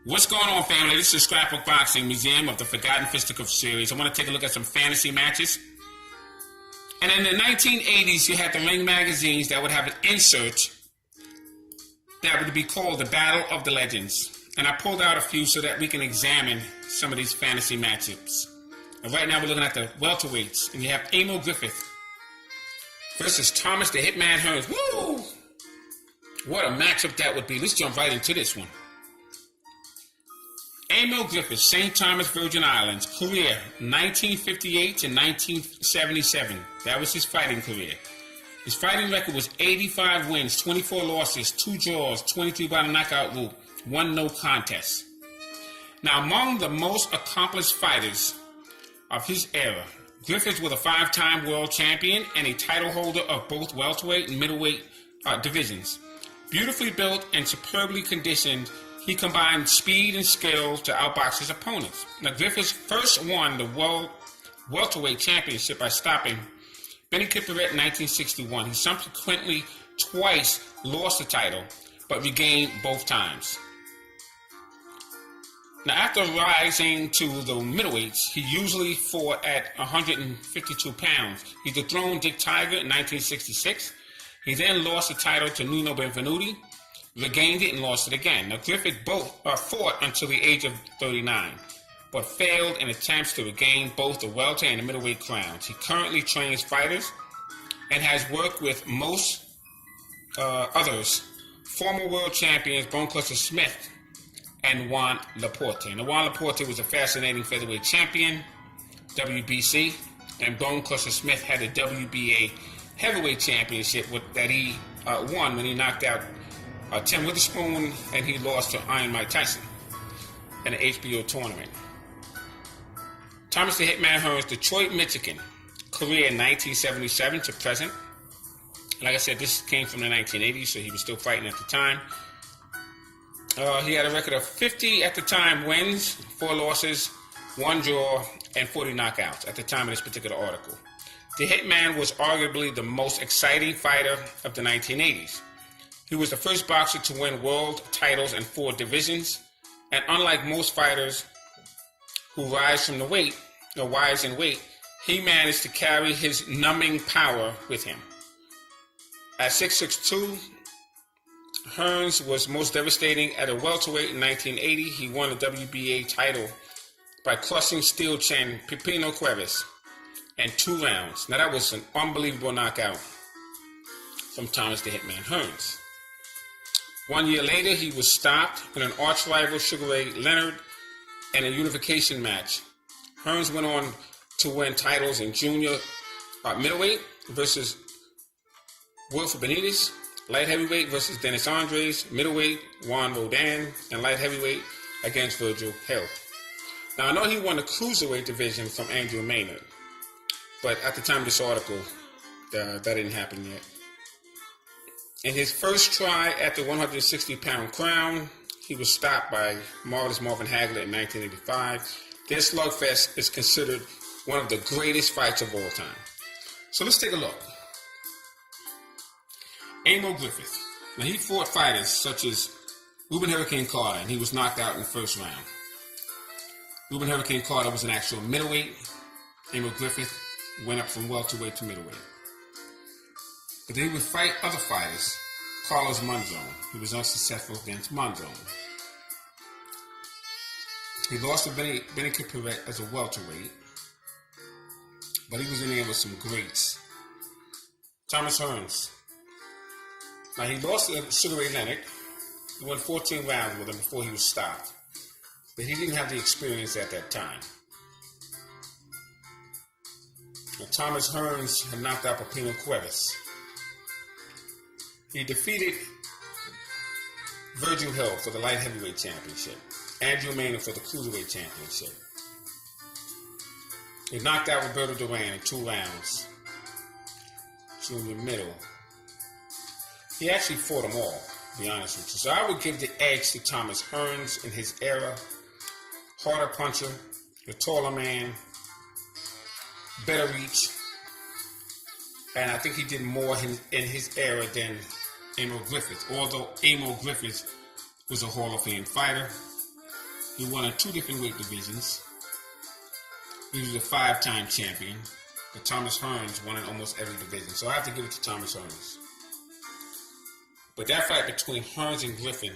What's going on, family? This is Scrapbook Boxing, Museum of the Forgotten Fisticuffs series. I want to take a look at some fantasy matches. And in the 1980s, you had the Ring magazines that would have an insert that would be called the Battle of the Legends. And I pulled out a few so that we can examine some of these fantasy matchups. And right now we're looking at the welterweights. And you have Emil Griffith versus Thomas the Hitman Hearns. Woo! What a matchup that would be. Let's jump right into this one. Emil Griffith, St. Thomas, Virgin Islands, career 1958 to 1977. That was his fighting career. His fighting record was 85 wins, 24 losses, 2 draws, 23 by the knockout route, 1 no contest. Now, among the most accomplished fighters of his era, Griffith was a 5-time world champion and a title holder of both welterweight and middleweight divisions. Beautifully built and superbly conditioned, he combined speed and skill to outbox his opponents. Now, Griffith first won the World Welterweight Championship by stopping Benny Kipperet in 1961. He subsequently twice lost the title, but regained both times. Now, after rising to the middleweights, he usually fought at 152 pounds. He dethroned Dick Tiger in 1966. He then lost the title to Nino Benvenuti, regained it and lost it again. Now, Griffith fought until the age of 39, but failed in attempts to regain both the welter and the middleweight crowns. He currently trains fighters and has worked with most others, former world champions Bone Crusher Smith and Juan Laporte. Now, Juan Laporte was a fascinating featherweight champion, WBC, and Bone Crusher Smith had a WBA heavyweight championship that he won when he knocked out Tim Witherspoon, and he lost to Iron Mike Tyson in an HBO tournament. Thomas the Hitman Hearns, Detroit, Michigan, career 1977 to present. Like I said, this came from the 1980s, so he was still fighting at the time. He had a record of 50 at the time wins, 4 losses, 1 draw, and 40 knockouts at the time of this particular article. The Hitman was arguably the most exciting fighter of the 1980s. He was the first boxer to win world titles in 4 divisions, and unlike most fighters who rise in weight, he managed to carry his numbing power with him. At 6'2", Hearns was most devastating at a welterweight in 1980. He won a WBA title by crushing steel chin Pipino Cuevas in 2 rounds. Now, that was an unbelievable knockout from Thomas the Hitman Hearns. 1 year later, he was stopped in an arch-rival Sugar Ray Leonard in a unification match. Hearns went on to win titles in junior middleweight versus Wilfred Benitez, light heavyweight versus Dennis Andres, middleweight Juan Rodin, and light heavyweight against Virgil Hill. Now, I know he won the cruiserweight division from Andrew Maynard, but at the time of this article, that didn't happen yet. In his first try at the 160-pound crown, he was stopped by Marvelous Marvin Hagler in 1985. This slugfest is considered one of the greatest fights of all time. So let's take a look. Emil Griffith. Now, he fought fighters such as Reuben Hurricane Carter, and he was knocked out in the first round. Reuben Hurricane Carter was an actual middleweight. Emil Griffith went up from welterweight to middleweight. But then he would fight other fighters. Carlos Monzon. He was unsuccessful against Monzon. He lost to Benny Kipperet as a welterweight, but he was in there with some greats. Thomas Hearns. Now, he lost to Sugar Ray Leonard. He won 14 rounds with him before he was stopped, but he didn't have the experience at that time. Now, Thomas Hearns had knocked out Pipino Cuevas. He defeated Virgil Hill for the light heavyweight championship, Andrew Maynard for the cruiserweight championship. He knocked out Roberto Duran in 2 rounds, junior middle. He actually fought them all, to be honest with you. So I would give the edge to Thomas Hearns in his era. Harder puncher, the taller man, better reach. And I think he did more in his era than Emil Griffith, although Emil Griffith was a Hall of Fame fighter. He won in 2 different weight divisions. He was a 5-time champion. But Thomas Hearns won in almost every division. So I have to give it to Thomas Hearns. But that fight between Hearns and Griffin,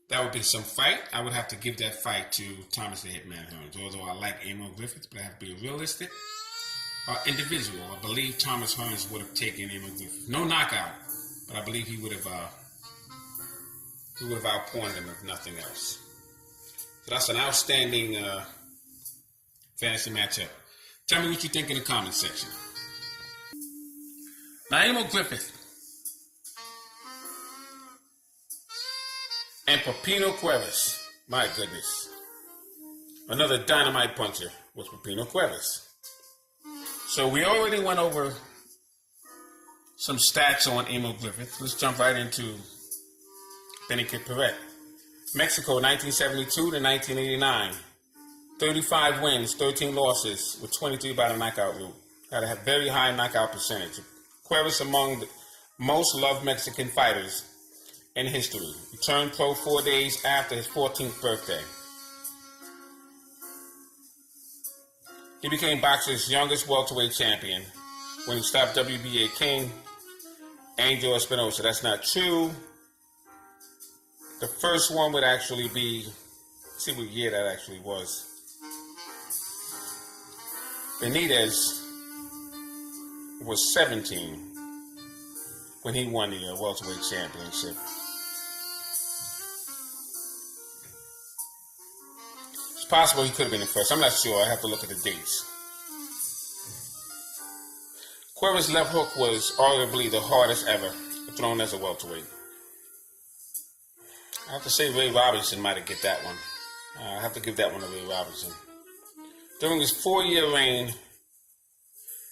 that would be some fight. I would have to give that fight to Thomas the Hitman Hearns. Although I like Emil Griffith, but I have to be realistic. Individual. I believe Thomas Hearns would have taken Emil Griffith. No knockout, but I believe he would have outpointed him if nothing else. So that's an outstanding fantasy matchup. Tell me what you think in the comment section. Now, Emil Griffith and Pepino Cuevas. My goodness. Another dynamite puncher was Pepino Cuevas. So we already went over some stats on Emil Griffith. Let's jump right into Benny Kid Paret. Mexico, 1972 to 1989. 35 wins, 13 losses, with 23 by the knockout route. Had a very high knockout percentage. Cuevas among the most loved Mexican fighters in history. He turned pro 4 days after his 14th birthday. He became boxing's youngest welterweight champion when he stopped WBA king Angel Espinosa. That's not true. The first one would actually be, let's see what year that actually was. Benitez was 17 when he won the welterweight championship. It's possible he could have been the first. I'm not sure. I have to look at the dates. Cuevas' left hook was arguably the hardest ever thrown as a welterweight. I have to say Ray Robinson might have get that one. I have to give that one to Ray Robinson. During his 4-year reign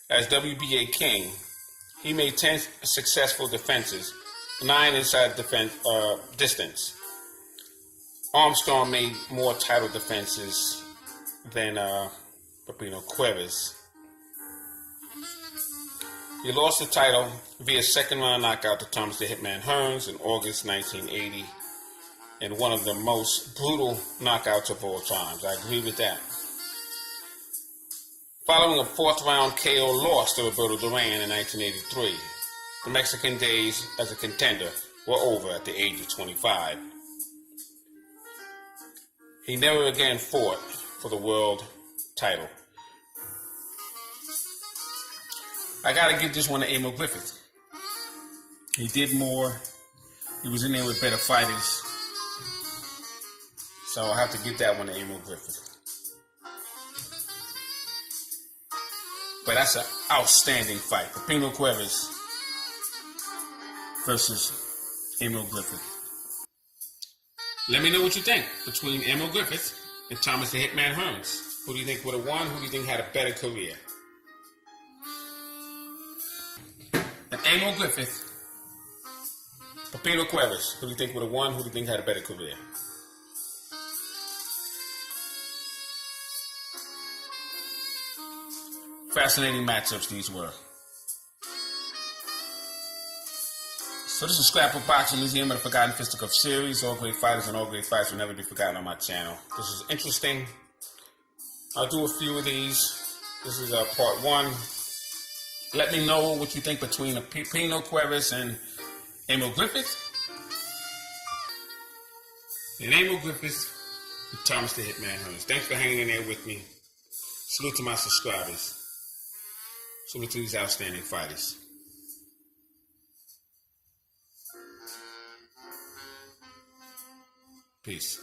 as WBA king, he made 10 successful defenses, 9 inside distance. Armstrong made more title defenses than Pepino Cuevas. He lost the title via second-round knockout to Thomas the Hitman Hearns in August 1980 in one of the most brutal knockouts of all times. I agree with that. Following a 4th-round KO loss to Roberto Duran in 1983, the Mexican days as a contender were over at the age of 25. He never again fought for the world title. I gotta give this one to Emil Griffith. He did more. He was in there with better fighters. So I'll have to give that one to Emil Griffith. But that's an outstanding fight. Pepino Cuevas versus Emil Griffith. Let me know what you think between Emil Griffith and Thomas the Hitman Hearns. Who do you think would have won? Who do you think had a better career? And Emil Griffith, Pepino Cuevas. Who do you think would have won? Who do you think had a better career? Fascinating matchups these were. So this is Scrapbook Boxing, Museum of the Forgotten Fisticuffs series. All great fighters and all great fights will never be forgotten on my channel. This is interesting. I'll do a few of these. This is part 1. Let me know what you think between Pepino Cuevas and Emil Griffith. And Emil Griffith and Thomas the Hitman Hearns. Thanks for hanging in there with me. Salute to my subscribers. Salute to these outstanding fighters. Peace.